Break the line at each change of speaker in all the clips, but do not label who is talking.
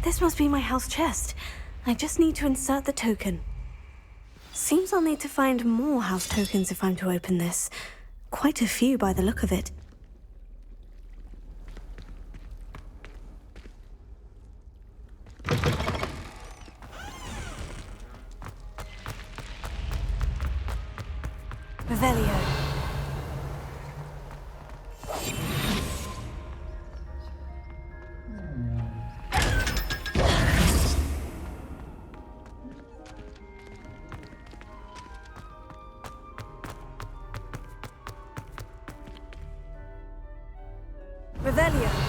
This must be my house chest. I just need to insert the token. Seems I'll need to find more house tokens if I'm to open this. Quite a few by the look of it. Revelio. Revelio.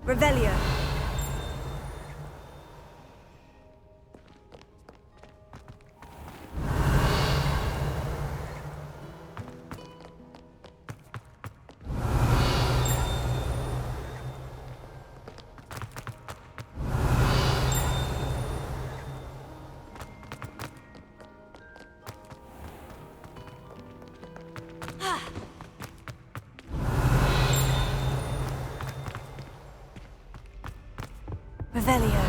Revelio. Revelio.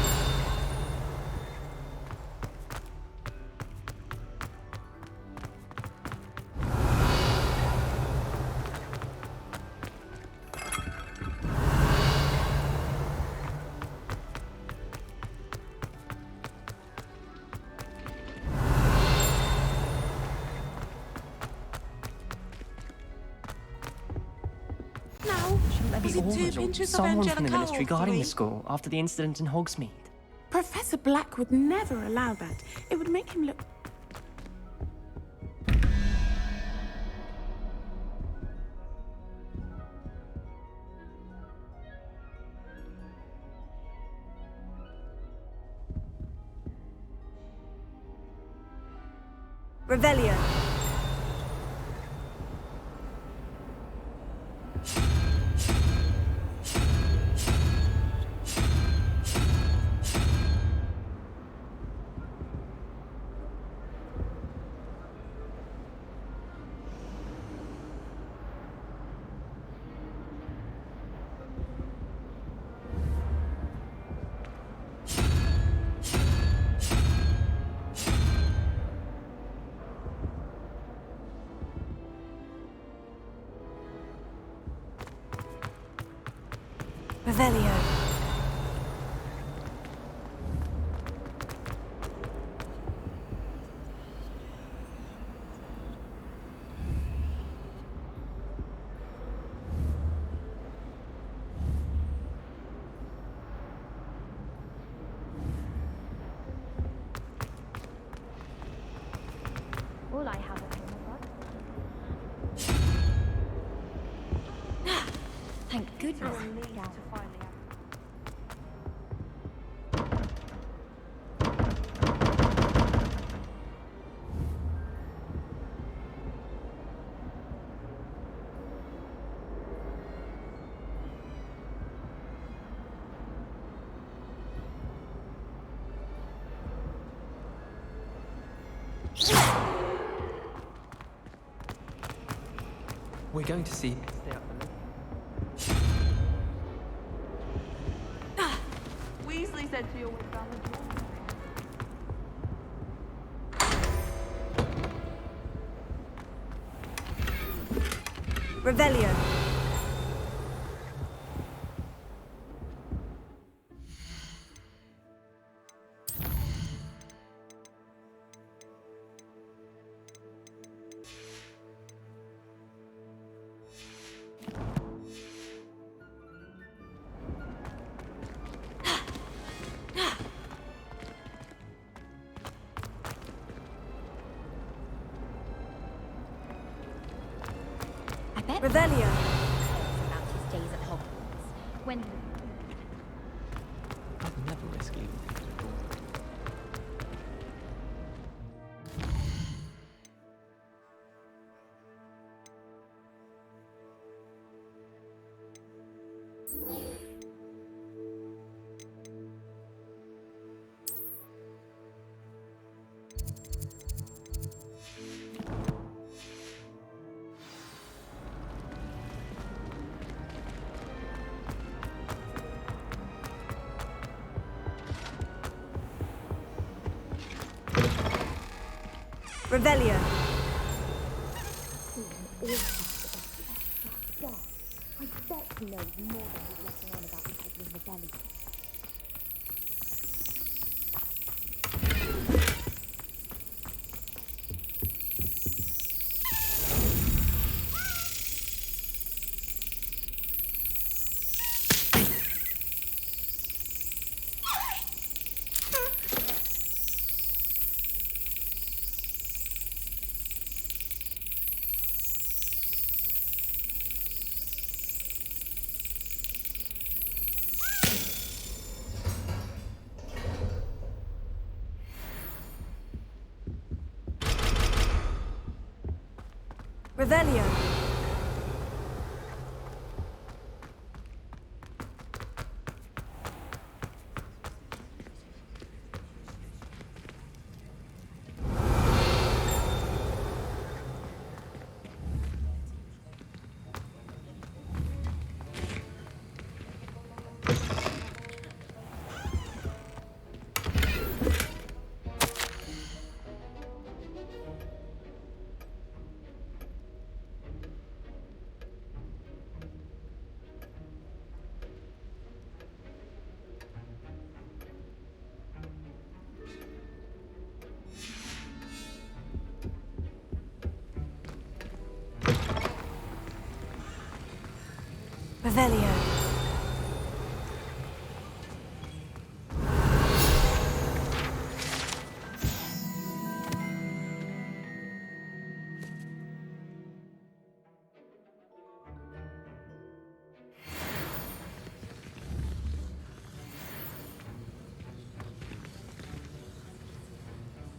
Was it 2 pinches of
Someone from the
Angelica
ministry
or
guarding
3?
the school after the incident in Hogsmeade.
Professor Black would never allow that. It would make him look...
Revelio. Revelio.
All I have at home are Thank goodness.
We're going to see.
Weasley said to you always found the door.
Revelio. Revelio.
About his days at Hogwarts. When
I'd never risk leaving things with all.
Revelio.
I bet he knows more than he's messing around about with people in the belly.
Revelio. Revelio.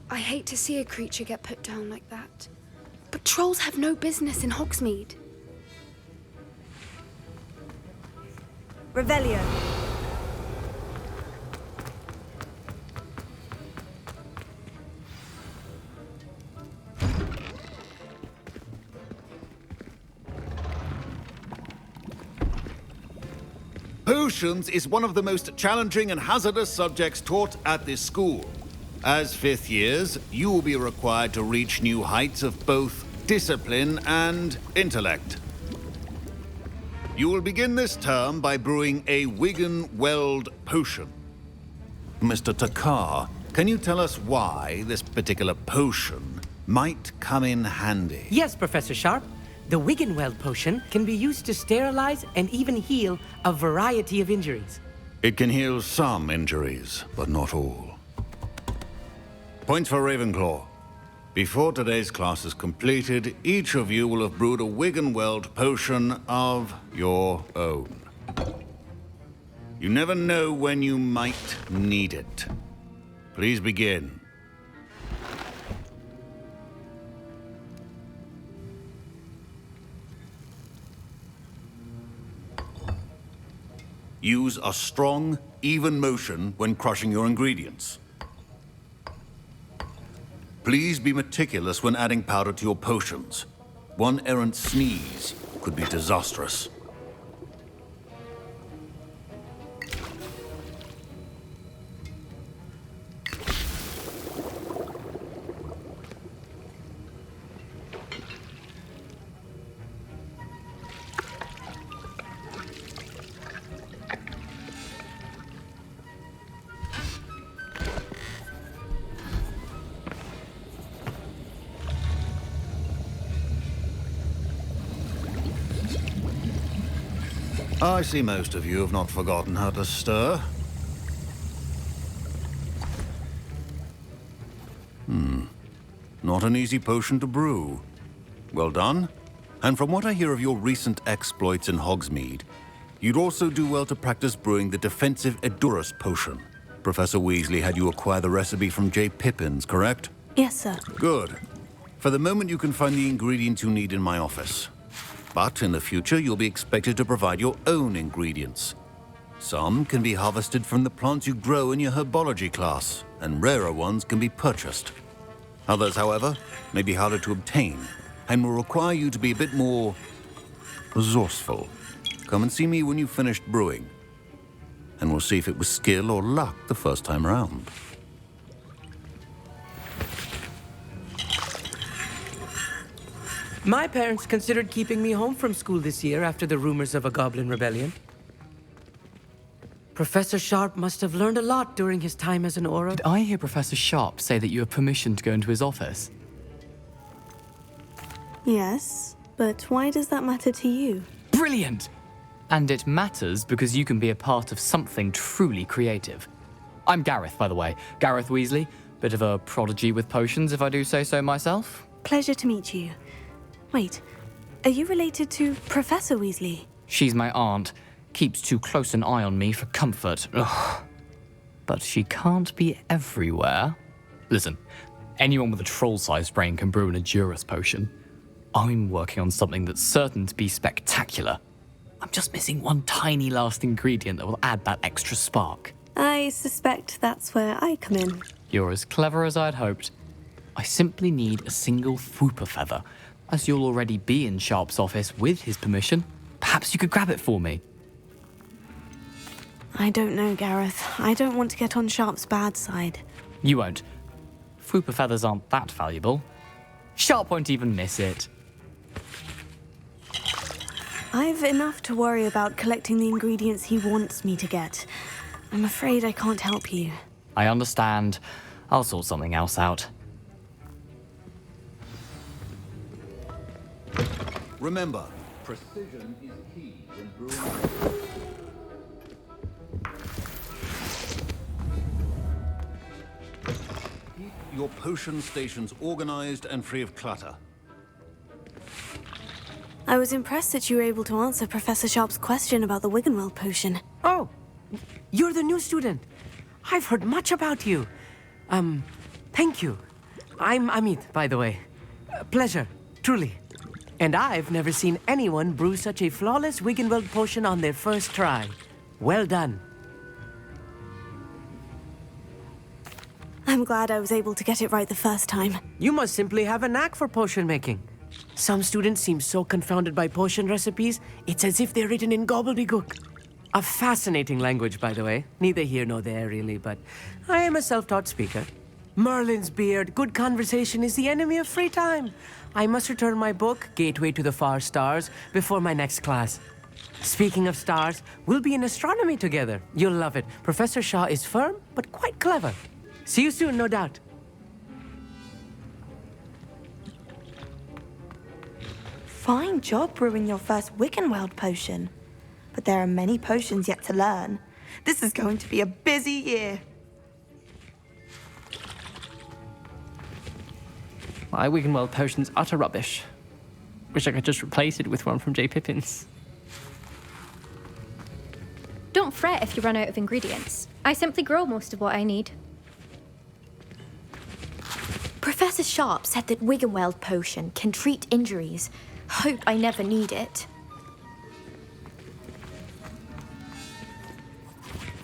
I hate to see a creature get put down like that. But trolls have no business in Hogsmeade.
Revelio.
Potions is one of the most challenging and hazardous subjects taught at this school. As fifth years, you will be required to reach new heights of both discipline and intellect. You will begin this term by brewing a Wiggenweld potion. Mr. Takar, can you tell us why this particular potion might come in handy?
Yes, Professor Sharp. The Wiggenweld potion can be used to sterilize and even heal a variety of injuries.
It can heal some injuries, but not all. Points for Ravenclaw. Before today's class is completed, each of you will have brewed a Wiggenweld potion of your own. You never know when you might need it. Please begin. Use a strong, even motion when crushing your ingredients. Please be meticulous when adding powder to your potions. One errant sneeze could be disastrous. I see most of you have not forgotten how to stir. Not an easy potion to brew. Well done. And from what I hear of your recent exploits in Hogsmeade, you'd also do well to practice brewing the defensive Edurus potion. Professor Weasley had you acquire the recipe from J. Pippin's, correct?
Yes, sir.
Good. For the moment, you can find the ingredients you need in my office. But in the future, you'll be expected to provide your own ingredients. Some can be harvested from the plants you grow in your herbology class, and rarer ones can be purchased. Others, however, may be harder to obtain, and will require you to be a bit more resourceful. Come and see me when you've finished brewing, and we'll see if it was skill or luck the first time around.
My parents considered keeping me home from school this year after the rumors of a goblin rebellion. Professor Sharp must have learned a lot during his time as an Auror.
Did I hear Professor Sharp say that you have permission to go into his office?
Yes, but why does that matter to you?
Brilliant! And it matters because you can be a part of something truly creative. I'm Gareth, by the way. Gareth Weasley. Bit of a prodigy with potions, if I do say so myself.
Pleasure to meet you. Wait, are you related to Professor Weasley?
She's my aunt. Keeps too close an eye on me for comfort. Ugh. But she can't be everywhere. Listen, anyone with a troll-sized brain can brew an Edurus potion. I'm working on something that's certain to be spectacular. I'm just missing one tiny last ingredient that will add that extra spark.
I suspect that's where I come in.
You're as clever as I'd hoped. I simply need a single Fwooper feather. As you'll already be in Sharp's office with his permission, perhaps you could grab it for me.
I don't know, Gareth. I don't want to get on Sharp's bad side.
You won't. Fwooper feathers aren't that valuable. Sharp won't even miss it.
I've enough to worry about collecting the ingredients he wants me to get. I'm afraid I can't help you.
I understand. I'll sort something else out.
Remember, precision is key when brewing. Keep your potion stations organized and free of clutter.
I was impressed that you were able to answer Professor Sharp's question about the Wiggenweld potion.
Oh, you're the new student. I've heard much about you. Thank you. I'm Amit, by the way. Pleasure, truly. And I've never seen anyone brew such a flawless Wiggenweld potion on their first try. Well done.
I'm glad I was able to get it right the first time.
You must simply have a knack for potion making. Some students seem so confounded by potion recipes, it's as if they're written in gobbledygook. A fascinating language, by the way. Neither here nor there, really, but I am a self-taught speaker. Merlin's beard, good conversation is the enemy of free time. I must return my book, Gateway to the Far Stars, before my next class. Speaking of stars, we'll be in astronomy together. You'll love it. Professor Shaw is firm, but quite clever. See you soon, no doubt.
Fine job brewing your first Wiggenweld potion. But there are many potions yet to learn. This is going to be a busy year.
My Wiggenweld potion's utter rubbish. Wish I could just replace it with one from J. Pippin's.
Don't fret if you run out of ingredients. I simply grow most of what I need.
Professor Sharp said that Wiggenweld potion can treat injuries. Hope I never need it.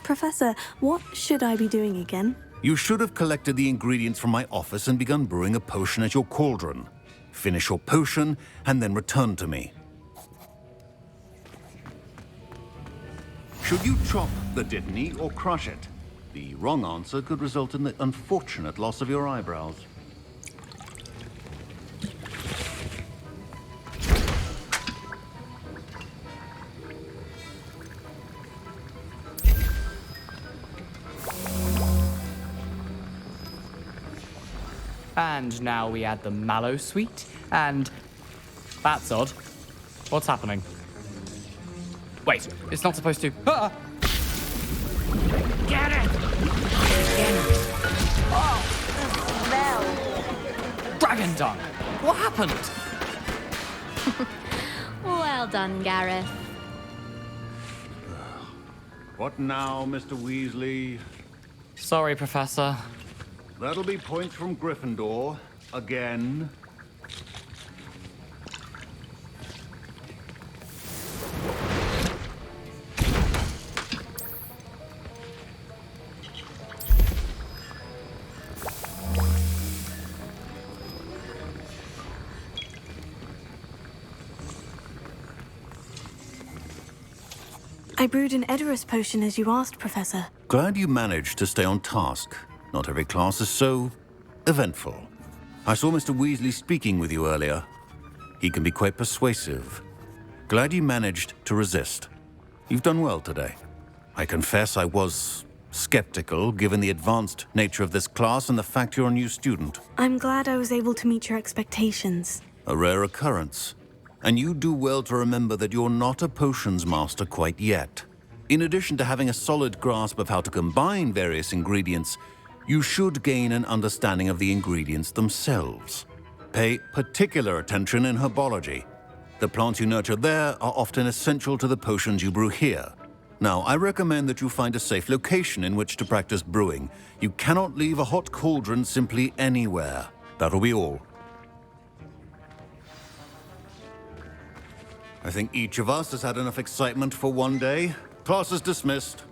Professor, what should I be doing again?
You should have collected the ingredients from my office and begun brewing a potion at your cauldron. Finish your potion and then return to me. Should you chop the Dittany or crush it? The wrong answer could result in the unfortunate loss of your eyebrows.
And now we add the mallow sweet, and that's odd. What's happening? Wait, it's not supposed to. Ah!
Get it!
Dragon dung! What happened?
Well done, Gareth.
What now, Mr. Weasley?
Sorry, Professor.
That'll be points from Gryffindor. Again.
I brewed an Edorus potion as you asked, Professor.
Glad you managed to stay on task. Not every class is so eventful. I saw Mr. Weasley speaking with you earlier. He can be quite persuasive. Glad you managed to resist. You've done well today. I confess I was skeptical, given the advanced nature of this class and the fact you're a new student.
I'm glad I was able to meet your expectations.
A rare occurrence. And you do well to remember that you're not a potions master quite yet. In addition to having a solid grasp of how to combine various ingredients, you should gain an understanding of the ingredients themselves. Pay particular attention in herbology. The plants you nurture there are often essential to the potions you brew here. Now, I recommend that you find a safe location in which to practice brewing. You cannot leave a hot cauldron simply anywhere. That'll be all. I think each of us has had enough excitement for one day. Class is dismissed.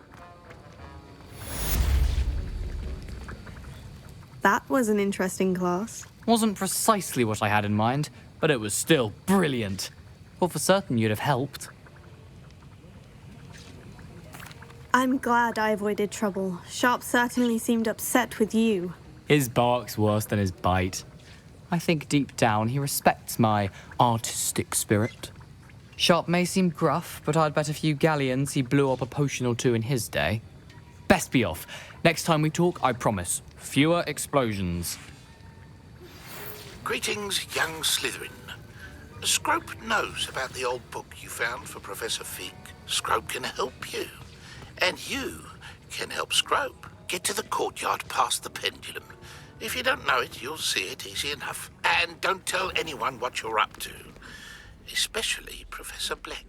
That was an interesting class.
Wasn't precisely what I had in mind, but it was still brilliant. Thought for certain you'd have helped.
I'm glad I avoided trouble. Sharp certainly seemed upset with you.
His bark's worse than his bite. I think deep down he respects my artistic spirit. Sharp may seem gruff, but I'd bet a few galleons he blew up a potion or two in his day. Best be off. Next time we talk, I promise, fewer explosions.
Greetings, young Slytherin. Scrope knows about the old book you found for Professor Fig. Scrope can help you. And you can help Scrope. Get to the courtyard past the pendulum. If you don't know it, you'll see it easy enough. And don't tell anyone what you're up to. Especially Professor Black.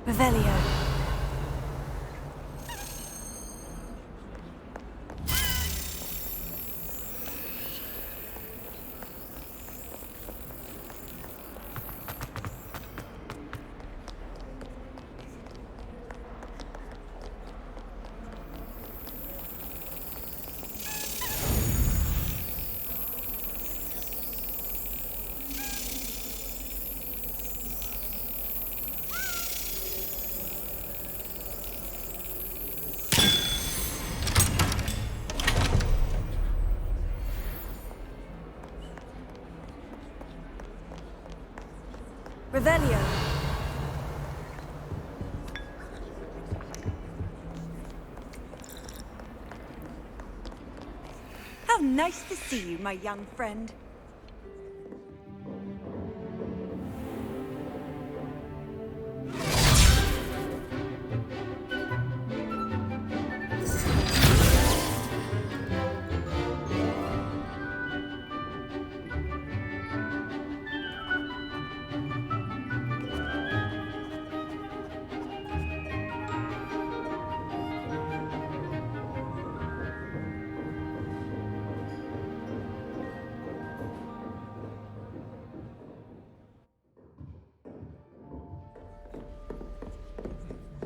Revelio. Revelio.
How nice to see you, my young friend.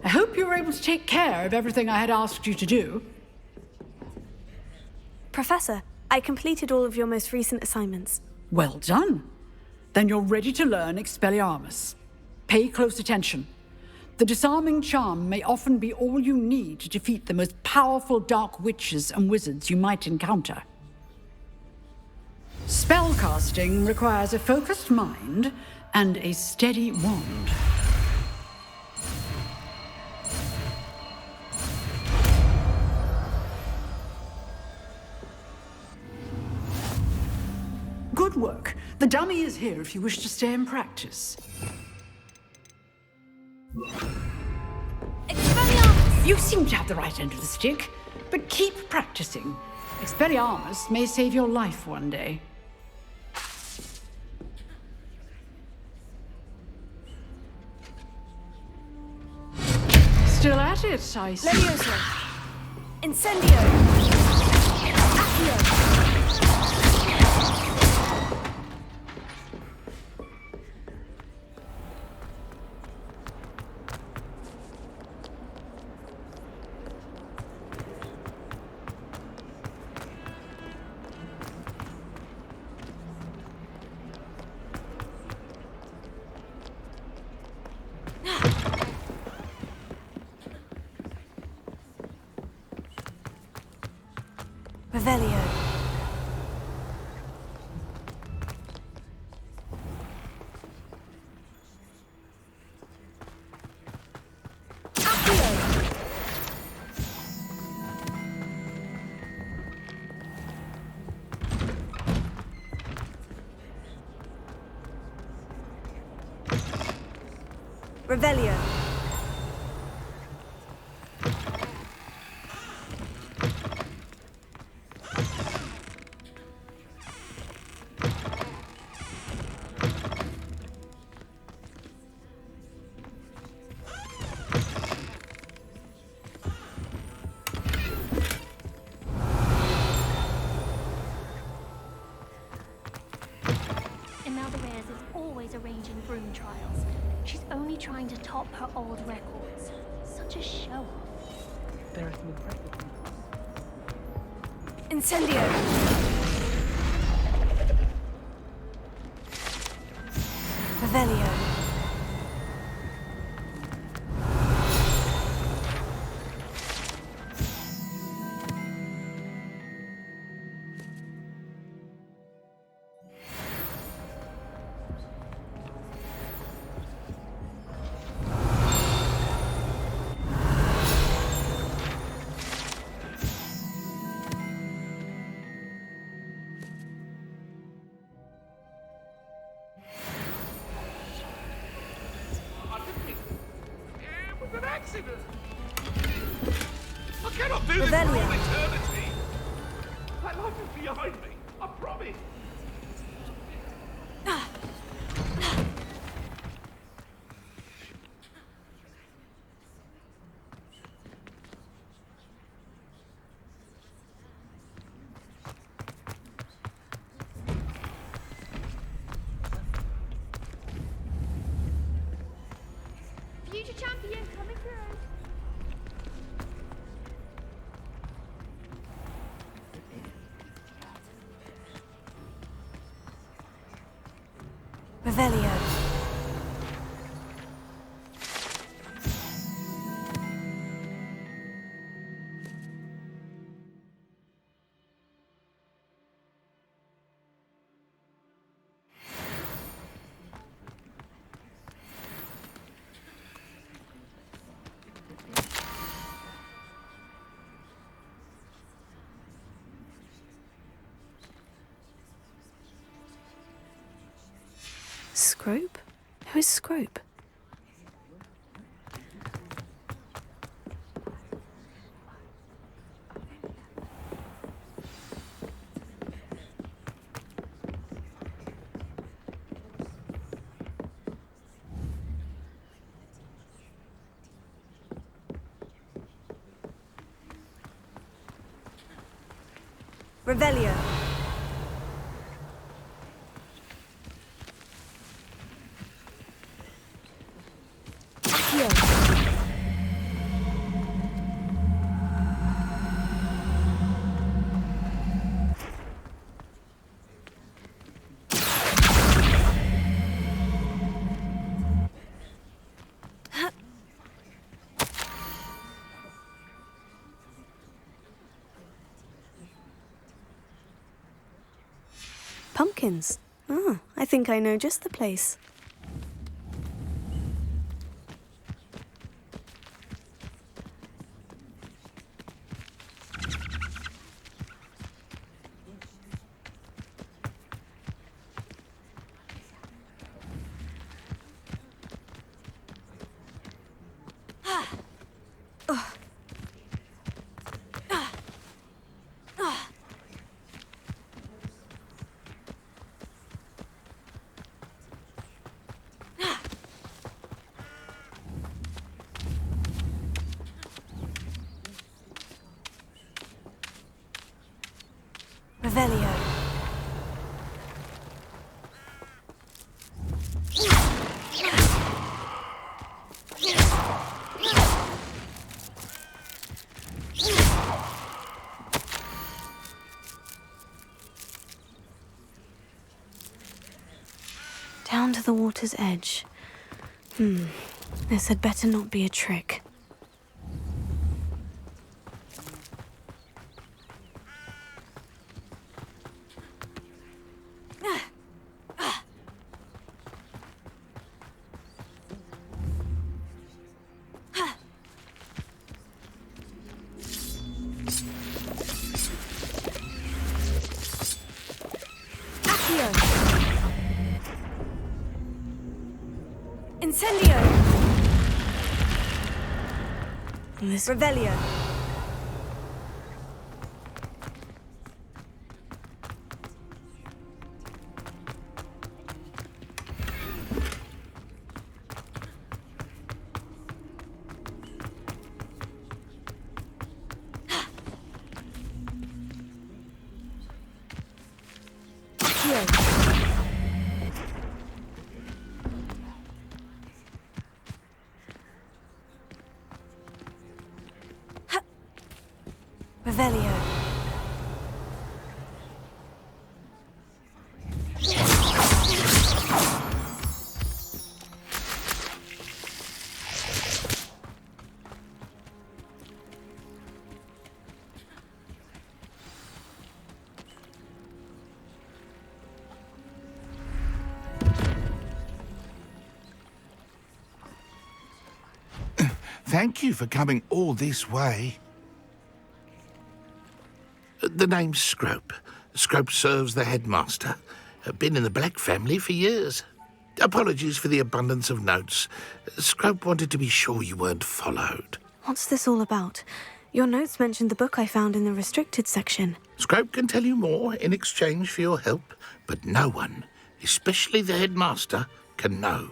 I hope you were able to take care of everything I had asked you to do.
Professor, I completed all of your most recent assignments.
Well done. Then you're ready to learn Expelliarmus. Pay close attention. The disarming charm may often be all you need to defeat the most powerful dark witches and wizards you might encounter. Spellcasting requires a focused mind and a steady wand. Good work. The dummy is here if you wish to stay and practice.
Expelliarmus!
You seem to have the right end of the stick, but keep practicing. Expelliarmus may save your life one day. Still at it, I see.
Levioso! Incendio! Accio!
Revelio. Revelio.
Imelda Reyes is always arranging broom trials. She's only trying to top her old records. Such a show-off.
There are some impressive things.
Incendio!
Revelio.
An accident! I cannot do this for all eternity! My life is behind me, I promise!
Future champion coming through.
Revelio. Scrope? Who is Scrope? Revelio. Pumpkins. Ah, I think I know just the place. Down to the water's edge. This had better not be a trick.
Incendio!
This
Revelio.
Revelio.
Thank you for coming all this way. The name's Scrope. Scrope serves the headmaster. Been in the Black family for years. Apologies for the abundance of notes. Scrope wanted to be sure you weren't followed.
What's this all about? Your notes mentioned the book I found in the restricted section.
Scrope can tell you more in exchange for your help, but no one, especially the headmaster, can know.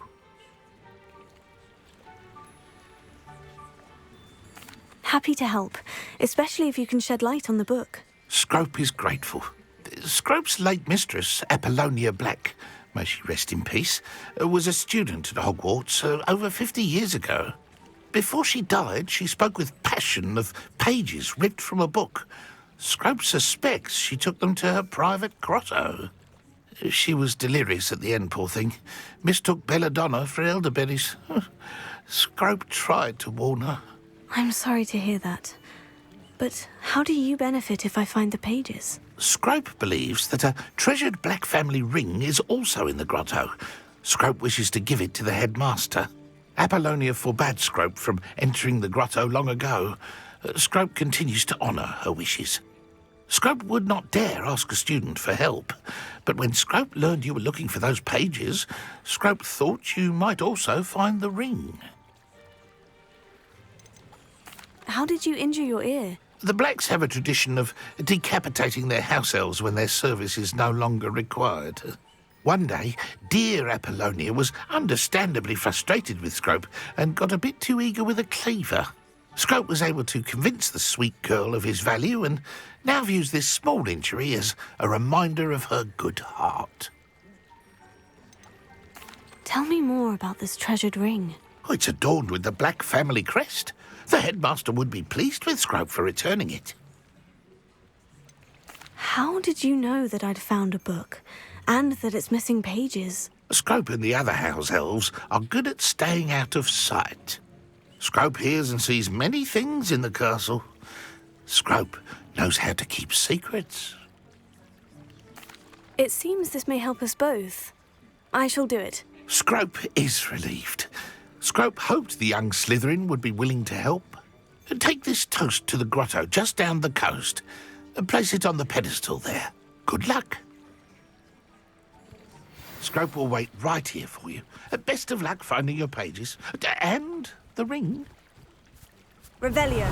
Happy to help, especially if you can shed light on the book.
Scrope is grateful. Scrope's late mistress, Apollonia Black, may she rest in peace, was a student at Hogwarts over 50 years ago. Before she died, she spoke with passion of pages ripped from a book. Scrope suspects she took them to her private grotto. She was delirious at the end, poor thing. Mistook belladonna for elderberries. Scrope tried to warn her.
I'm sorry to hear that. But how do you benefit if I find the pages?
Scrope believes that a treasured Black family ring is also in the grotto. Scrope wishes to give it to the headmaster. Apollonia forbade Scrope from entering the grotto long ago. Scrope continues to honour her wishes. Scrope would not dare ask a student for help, but when Scrope learned you were looking for those pages, Scrope thought you might also find the ring.
How did you injure your ear?
The Blacks have a tradition of decapitating their house elves when their service is no longer required. One day, dear Apollonia was understandably frustrated with Scrope and got a bit too eager with a cleaver. Scrope was able to convince the sweet girl of his value and now views this small injury as a reminder of her good heart.
Tell me more about this treasured ring.
Oh, it's adorned with the Black family crest. The headmaster would be pleased with Scrope for returning it.
How did you know that I'd found a book, and that it's missing pages?
Scrope and the other house elves are good at staying out of sight. Scrope hears and sees many things in the castle. Scrope knows how to keep secrets.
It seems this may help us both. I shall do it.
Scrope is relieved. Scrope hoped the young Slytherin would be willing to help. Take this toast to the grotto just down the coast and place it on the pedestal there. Good luck. Scrope will wait right here for you. Best of luck finding your pages. And the ring.
Revelio.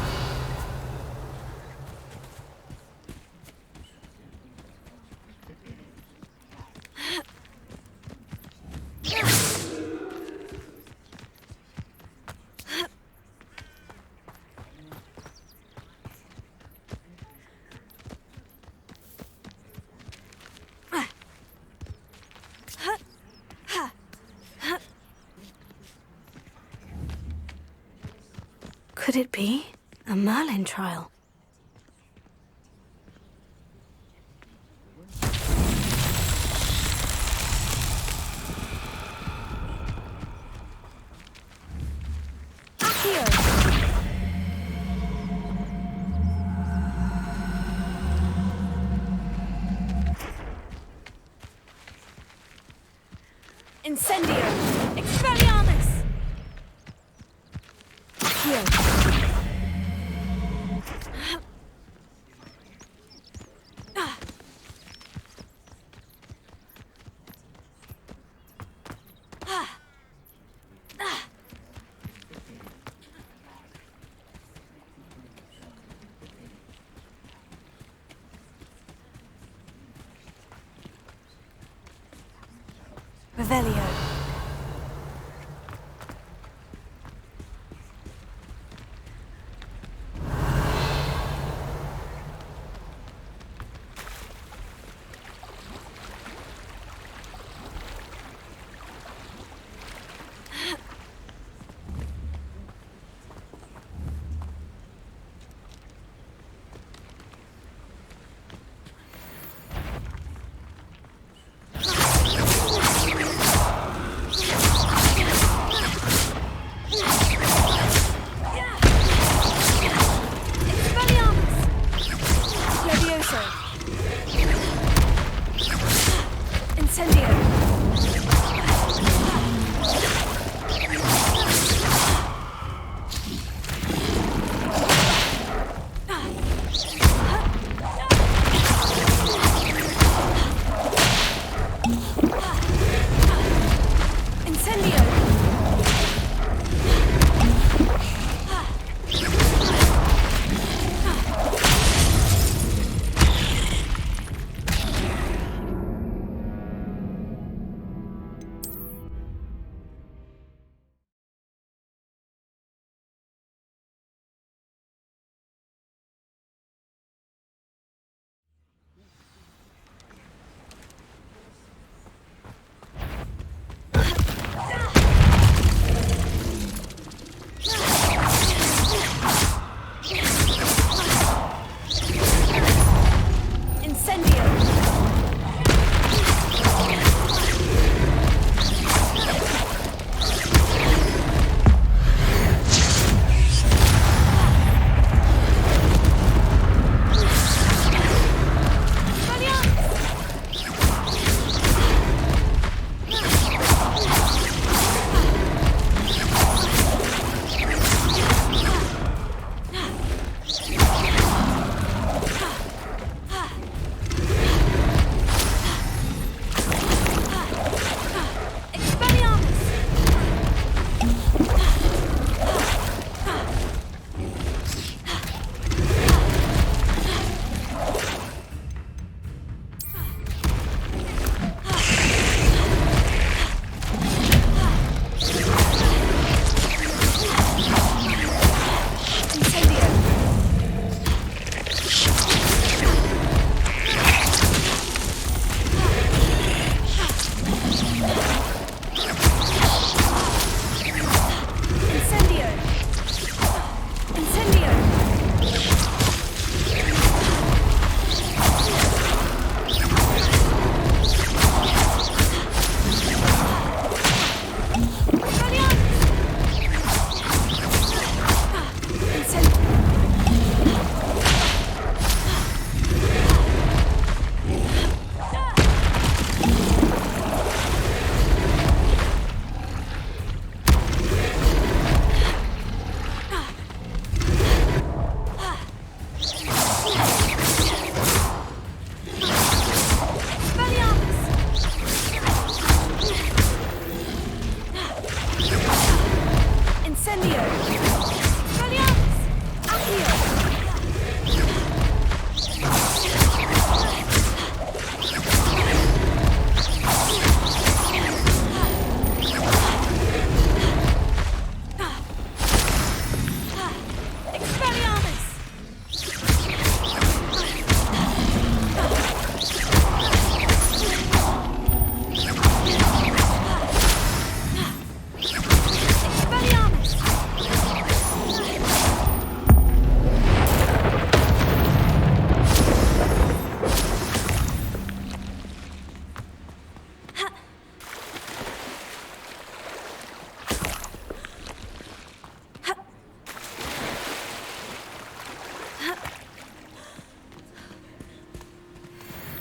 Could it be a Merlin trial?
Incendio! Expelliarmus! Accio! Revelio.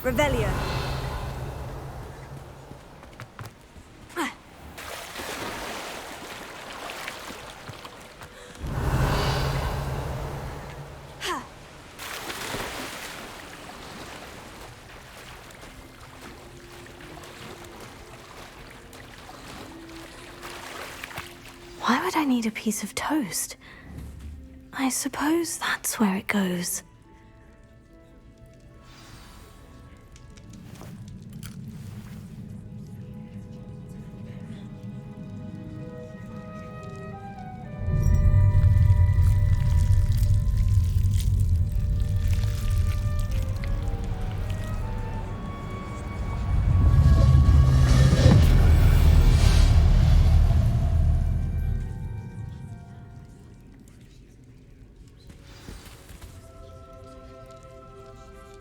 Revelio.
Why would I need a piece of toast? I suppose that's where it goes.